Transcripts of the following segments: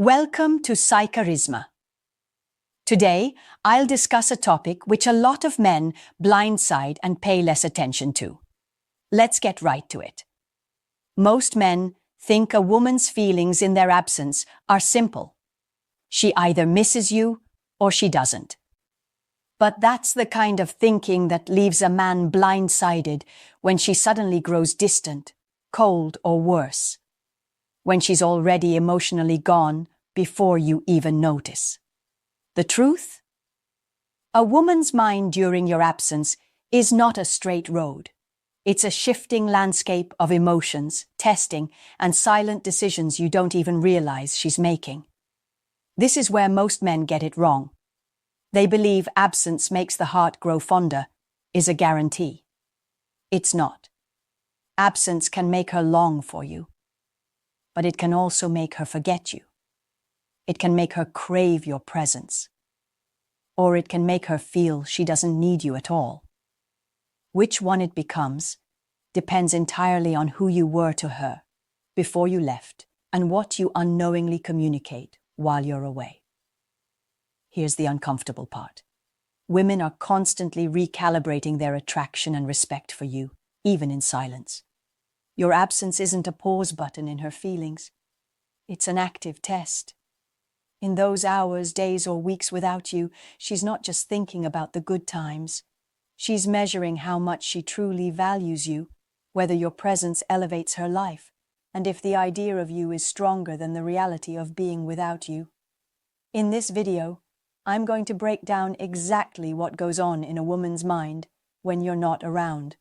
Welcome to Psycharisma. Today, I'll discuss a topic which a lot of men blindside and pay less attention to. Let's get right to it. Most men think a woman's feelings in their absence are simple. She either misses you or she doesn't. But that's the kind of thinking that leaves a man blindsided when she suddenly grows distant, cold, or worse. When she's already emotionally gone before you even notice. The truth? A woman's mind during your absence is not a straight road. It's a shifting landscape of emotions, testing, and silent decisions you don't even realize she's making. This is where most men get it wrong. They believe absence makes the heart grow fonder, is a guarantee. It's not. Absence can make her long for you, but it can also make her forget you. It can make her crave your presence. Or it can make her feel she doesn't need you at all. Which one it becomes depends entirely on who you were to her before you left and what you unknowingly communicate while you're away. Here's the uncomfortable part. Women are constantly recalibrating their attraction and respect for you, even in silence. Your absence isn't a pause button in her feelings. It's an active test. In those hours, days, or weeks without you, she's not just thinking about the good times. She's measuring how much she truly values you, whether your presence elevates her life, and if the idea of you is stronger than the reality of being without you. In this video, I'm going to break down exactly what goes on in a woman's mind when you're not around.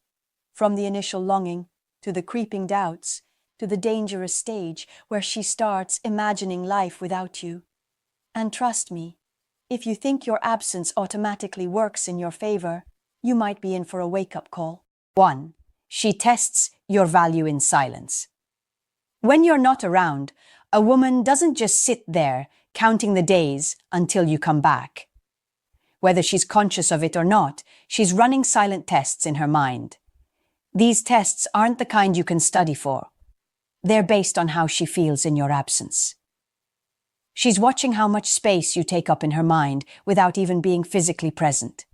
From the initial longing, to the creeping doubts, to the dangerous stage where she starts imagining life without you. And trust me, if you think your absence automatically works in your favor, you might be in for a wake-up call. 1. She tests your value in silence. When you're not around, a woman doesn't just sit there counting the days until you come back. Whether she's conscious of it or not, she's running silent tests in her mind. These tests aren't the kind you can study for. They're based on how she feels in your absence. She's watching how much space you take up in her mind without even being physically present.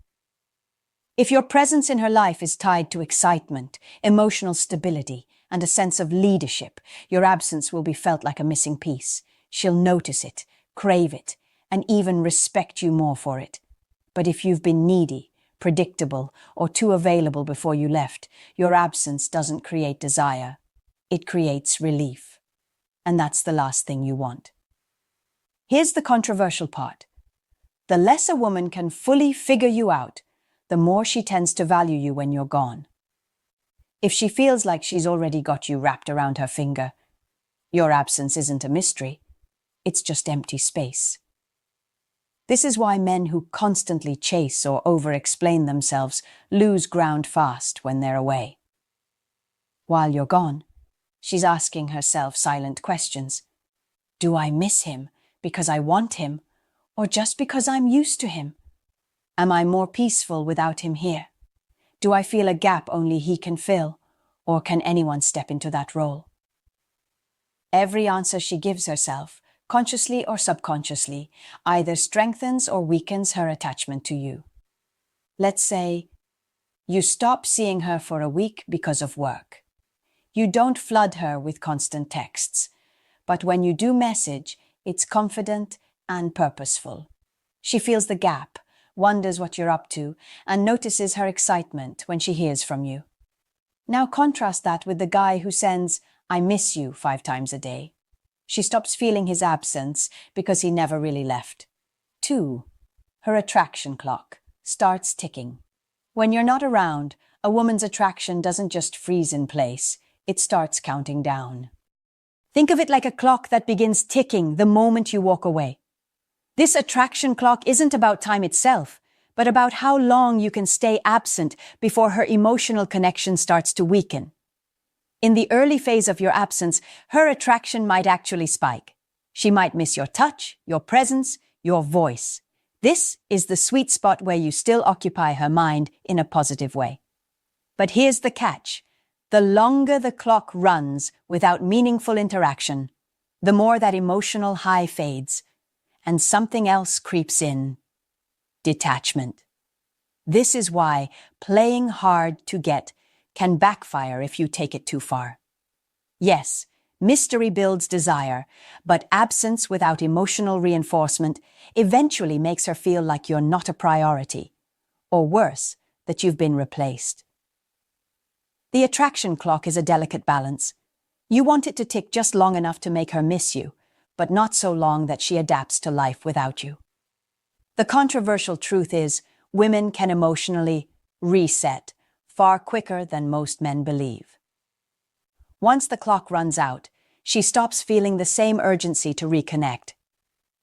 If your presence in her life is tied to excitement, emotional stability, and a sense of leadership, your absence will be felt like a missing piece. She'll notice it, crave it, and even respect you more for it. But if you've been needy, predictable, or too available before you left, your absence doesn't create desire. It creates relief. And that's the last thing you want. Here's the controversial part. The less a woman can fully figure you out, the more she tends to value you when you're gone. If she feels like she's already got you wrapped around her finger, your absence isn't a mystery. It's just empty space. This is why men who constantly chase or over-explain themselves lose ground fast when they're away. While you're gone, she's asking herself silent questions. Do I miss him because I want him, or just because I'm used to him? Am I more peaceful without him here? Do I feel a gap only he can fill, or can anyone step into that role? Every answer she gives herself, consciously or subconsciously, either strengthens or weakens her attachment to you. Let's say you stop seeing her for a week because of work. You don't flood her with constant texts, but when you do message, it's confident and purposeful. She feels the gap, wonders what you're up to, and notices her excitement when she hears from you. Now contrast that with the guy who sends, "I miss you" 5 times a day. She stops feeling his absence because he never really left. 2. Her attraction clock starts ticking. When you're not around, a woman's attraction doesn't just freeze in place, it starts counting down. Think of it like a clock that begins ticking the moment you walk away. This attraction clock isn't about time itself, but about how long you can stay absent before her emotional connection starts to weaken. In the early phase of your absence, her attraction might actually spike. She might miss your touch, your presence, your voice. This is the sweet spot where you still occupy her mind in a positive way. But here's the catch. The longer the clock runs without meaningful interaction, the more that emotional high fades, and something else creeps in: detachment. This is why playing hard to get can backfire if you take it too far. Yes, mystery builds desire, but absence without emotional reinforcement eventually makes her feel like you're not a priority, or worse, that you've been replaced. The attraction clock is a delicate balance. You want it to tick just long enough to make her miss you, but not so long that she adapts to life without you. The controversial truth is, women can emotionally reset far quicker than most men believe. Once the clock runs out, she stops feeling the same urgency to reconnect.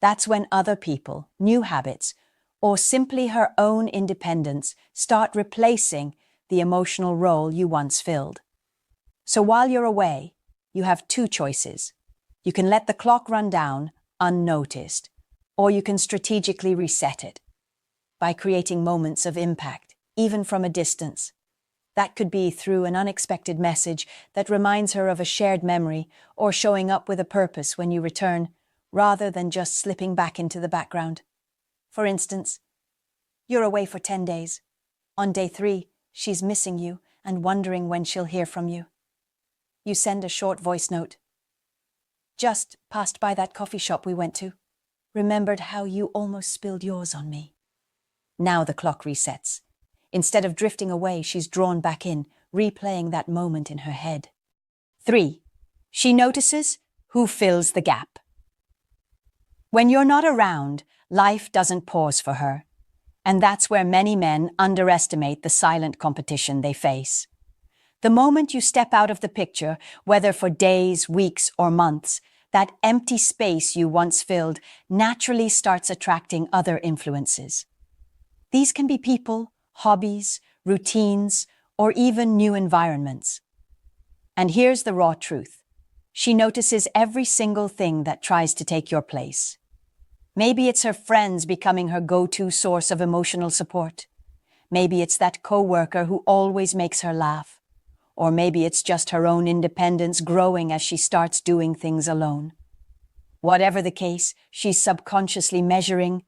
That's when other people, new habits, or simply her own independence start replacing the emotional role you once filled. So while you're away, you have two choices. You can let the clock run down unnoticed, or you can strategically reset it by creating moments of impact, even from a distance. That could be through an unexpected message that reminds her of a shared memory, or showing up with a purpose when you return, rather than just slipping back into the background. For instance, you're away for 10 days. On day 3, she's missing you and wondering when she'll hear from you. You send a short voice note. Just passed by that coffee shop we went to. Remembered how you almost spilled yours on me. Now the clock resets. Instead of drifting away, she's drawn back in, replaying that moment in her head. 3. She notices who fills the gap. When you're not around, life doesn't pause for her. And that's where many men underestimate the silent competition they face. The moment you step out of the picture, whether for days, weeks, or months, that empty space you once filled naturally starts attracting other influences. These can be people, hobbies, routines, or even new environments. And here's the raw truth. She notices every single thing that tries to take your place. Maybe it's her friends becoming her go-to source of emotional support. Maybe it's that coworker who always makes her laugh. Or maybe it's just her own independence growing as she starts doing things alone. Whatever the case, she's subconsciously measuring,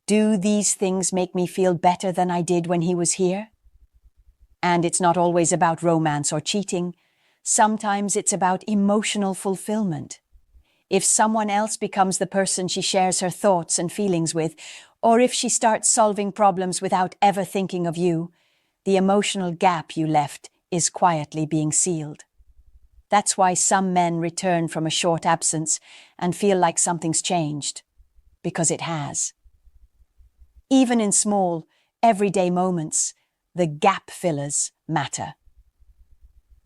do these things make me feel better than I did when he was here? And it's not always about romance or cheating. Sometimes it's about emotional fulfillment. If someone else becomes the person she shares her thoughts and feelings with, or if she starts solving problems without ever thinking of you, the emotional gap you left is quietly being sealed. That's why some men return from a short absence and feel like something's changed, because it has. Even in small, everyday moments, the gap fillers matter.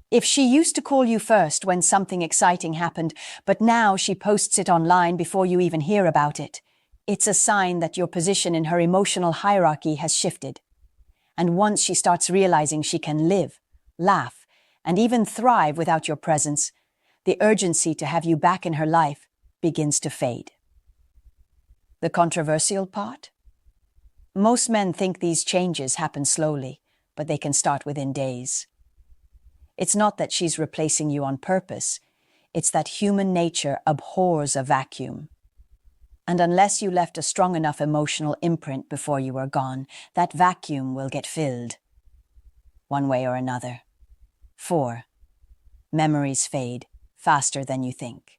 If she used to call you first when something exciting happened, but now she posts it online before you even hear about it, it's a sign that your position in her emotional hierarchy has shifted. And once she starts realizing she can live, laugh, and even thrive without your presence, the urgency to have you back in her life begins to fade. The controversial part? Most men think these changes happen slowly, but they can start within days. It's not that she's replacing you on purpose, it's that human nature abhors a vacuum. And unless you left a strong enough emotional imprint before you were gone, that vacuum will get filled, one way or another. 4. Memories fade faster than you think.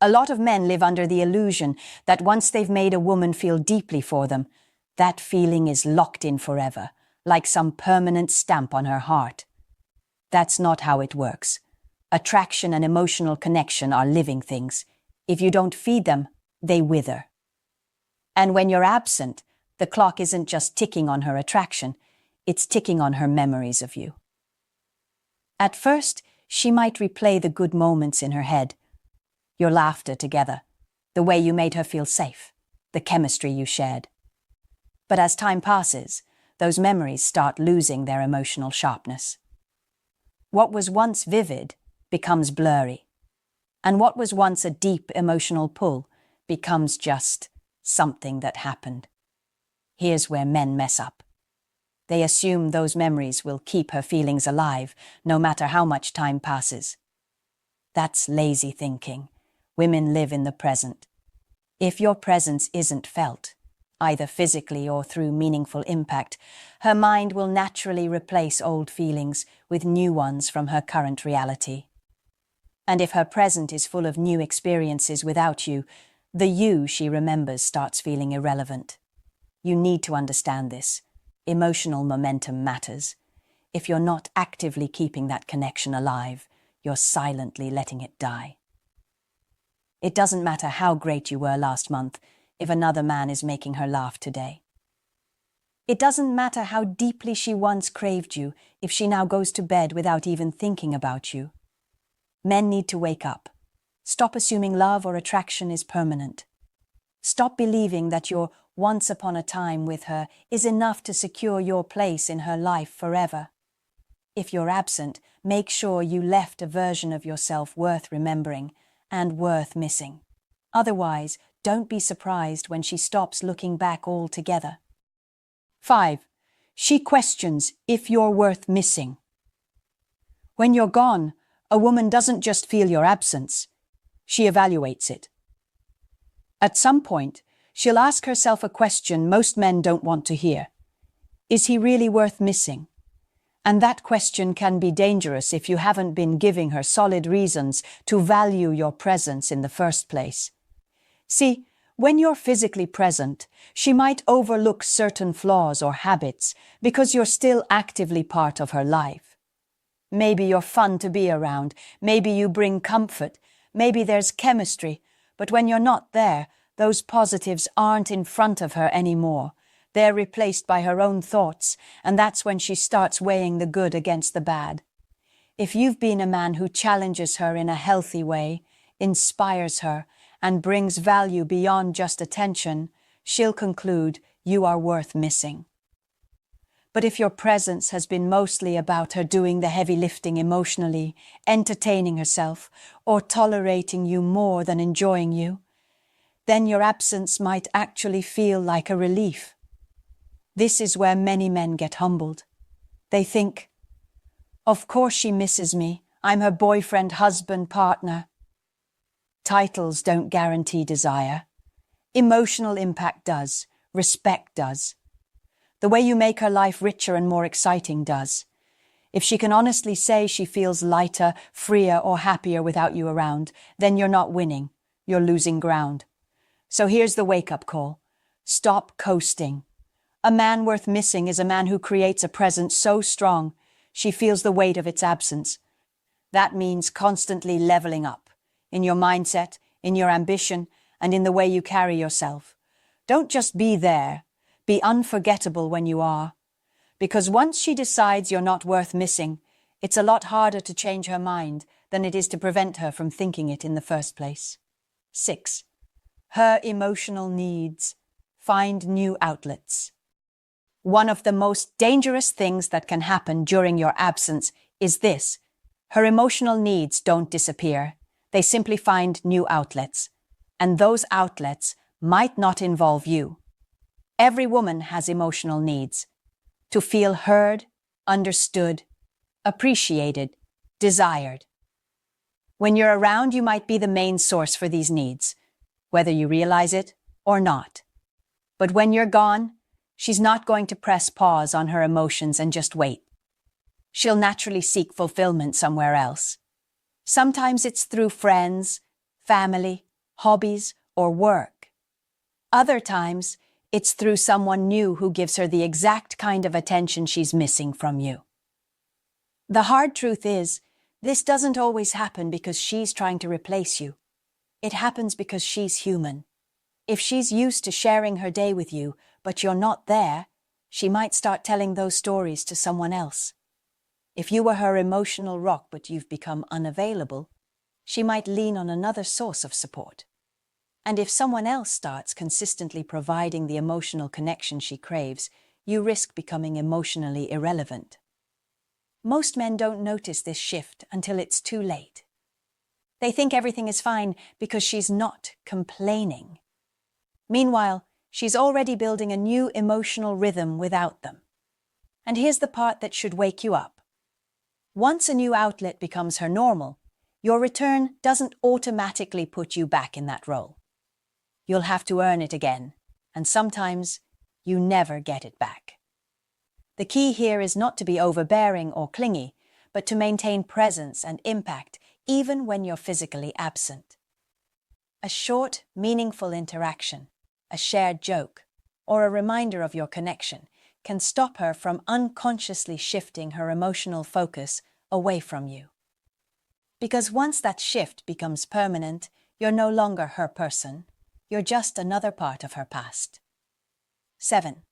A lot of men live under the illusion that once they've made a woman feel deeply for them, that feeling is locked in forever, like some permanent stamp on her heart. That's not how it works. Attraction and emotional connection are living things. If you don't feed them, they wither. And when you're absent, the clock isn't just ticking on her attraction, it's ticking on her memories of you. At first, she might replay the good moments in her head. Your laughter together, the way you made her feel safe, the chemistry you shared. But as time passes, those memories start losing their emotional sharpness. What was once vivid becomes blurry, and what was once a deep emotional pull becomes just something that happened. Here's where men mess up. They assume those memories will keep her feelings alive, no matter how much time passes. That's lazy thinking. Women live in the present. If your presence isn't felt, either physically or through meaningful impact, her mind will naturally replace old feelings with new ones from her current reality. And if her present is full of new experiences without you, the you she remembers starts feeling irrelevant. You need to understand this. Emotional momentum matters. If you're not actively keeping that connection alive, you're silently letting it die. It doesn't matter how great you were last month if another man is making her laugh today. It doesn't matter how deeply she once craved you if she now goes to bed without even thinking about you. Men need to wake up. Stop assuming love or attraction is permanent. Stop believing that your once upon a time with her is enough to secure your place in her life forever. If you're absent, make sure you left a version of yourself worth remembering and worth missing. Otherwise, don't be surprised when she stops looking back altogether. 5. She questions if you're worth missing. When you're gone, a woman doesn't just feel your absence, she evaluates it. At some point, she'll ask herself a question most men don't want to hear. Is he really worth missing? And that question can be dangerous if you haven't been giving her solid reasons to value your presence in the first place. See, when you're physically present, she might overlook certain flaws or habits because you're still actively part of her life. Maybe you're fun to be around, maybe you bring comfort, maybe there's chemistry, but when you're not there, those positives aren't in front of her anymore. They're replaced by her own thoughts, and that's when she starts weighing the good against the bad. If you've been a man who challenges her in a healthy way, inspires her, and brings value beyond just attention, she'll conclude you are worth missing. But if your presence has been mostly about her doing the heavy lifting emotionally, entertaining herself, or tolerating you more than enjoying you, then your absence might actually feel like a relief. This is where many men get humbled. They think, of course she misses me, I'm her boyfriend, husband, partner. Titles don't guarantee desire. Emotional impact does, respect does. The way you make her life richer and more exciting does. If she can honestly say she feels lighter, freer, or happier without you around, then you're not winning, you're losing ground. So here's the wake-up call. Stop coasting. A man worth missing is a man who creates a presence so strong, she feels the weight of its absence. That means constantly leveling up, in your mindset, in your ambition, and in the way you carry yourself. Don't just be there. Be unforgettable when you are. Because once she decides you're not worth missing, it's a lot harder to change her mind than it is to prevent her from thinking it in the first place. 6. Her emotional needs. Find new outlets. One of the most dangerous things that can happen during your absence is this. Her emotional needs don't disappear. They simply find new outlets. And those outlets might not involve you. Every woman has emotional needs. To feel heard, understood, appreciated, desired. When you're around, you might be the main source for these needs, whether you realize it or not. But when you're gone, she's not going to press pause on her emotions and just wait. She'll naturally seek fulfillment somewhere else. Sometimes it's through friends, family, hobbies, or work. Other times, it's through someone new who gives her the exact kind of attention she's missing from you. The hard truth is, this doesn't always happen because she's trying to replace you. It happens because she's human. If she's used to sharing her day with you, but you're not there, she might start telling those stories to someone else. If you were her emotional rock but you've become unavailable, she might lean on another source of support. And if someone else starts consistently providing the emotional connection she craves, you risk becoming emotionally irrelevant. Most men don't notice this shift until it's too late. They think everything is fine because she's not complaining. Meanwhile, she's already building a new emotional rhythm without them. And here's the part that should wake you up. Once a new outlet becomes her normal, your return doesn't automatically put you back in that role. You'll have to earn it again, and sometimes you never get it back. The key here is not to be overbearing or clingy, but to maintain presence and impact even when you're physically absent. A short, meaningful interaction, a shared joke, or a reminder of your connection can stop her from unconsciously shifting her emotional focus away from you. Because once that shift becomes permanent, you're no longer her person, you're just another part of her past. 7.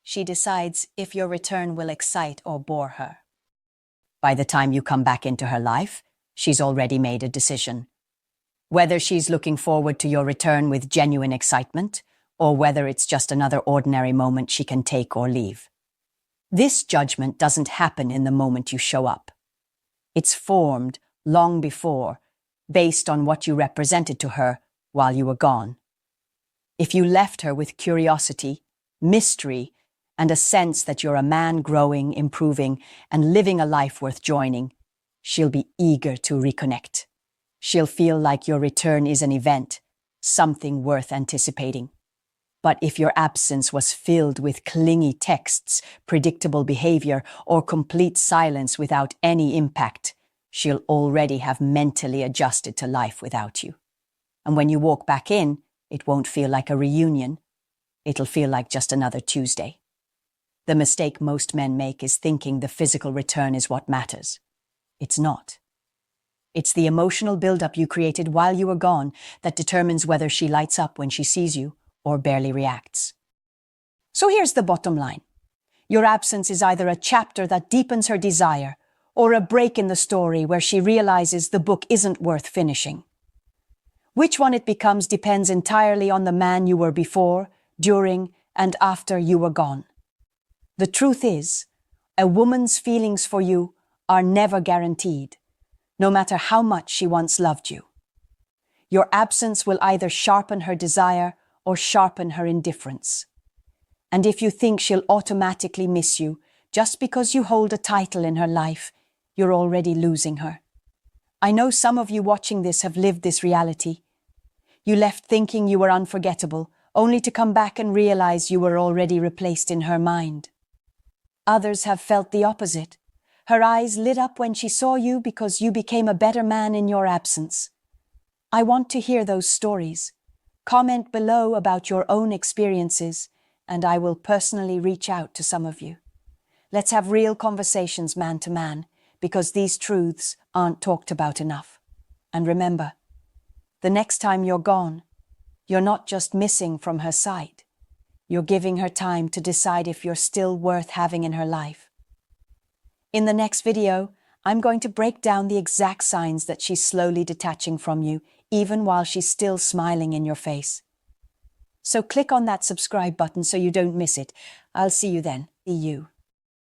She decides if your return will excite or bore her. By the time you come back into her life, she's already made a decision. Whether she's looking forward to your return with genuine excitement, or whether it's just another ordinary moment she can take or leave. This judgment doesn't happen in the moment you show up. It's formed long before, based on what you represented to her while you were gone. If you left her with curiosity, mystery, and a sense that you're a man growing, improving, and living a life worth joining, she'll be eager to reconnect. She'll feel like your return is an event, something worth anticipating. But if your absence was filled with clingy texts, predictable behavior, or complete silence without any impact, she'll already have mentally adjusted to life without you. And when you walk back in, it won't feel like a reunion. It'll feel like just another Tuesday. The mistake most men make is thinking the physical return is what matters. It's not. It's the emotional buildup you created while you were gone that determines whether she lights up when she sees you or barely reacts. So here's the bottom line. Your absence is either a chapter that deepens her desire or a break in the story where she realizes the book isn't worth finishing. Which one it becomes depends entirely on the man you were before, during, and after you were gone. The truth is, a woman's feelings for you are never guaranteed, no matter how much she once loved you. Your absence will either sharpen her desire or sharpen her indifference. And if you think she'll automatically miss you just because you hold a title in her life, you're already losing her. I know some of you watching this have lived this reality. You left thinking you were unforgettable, only to come back and realize you were already replaced in her mind. Others have felt the opposite. Her eyes lit up when she saw you because you became a better man in your absence. I want to hear those stories. Comment below about your own experiences, and I will personally reach out to some of you. Let's have real conversations man to man, because these truths aren't talked about enough. And remember, the next time you're gone, you're not just missing from her sight. You're giving her time to decide if you're still worth having in her life. In the next video, I'm going to break down the exact signs that she's slowly detaching from you, even while she's still smiling in your face. So click on that subscribe button so you don't miss it. I'll see you then. See you.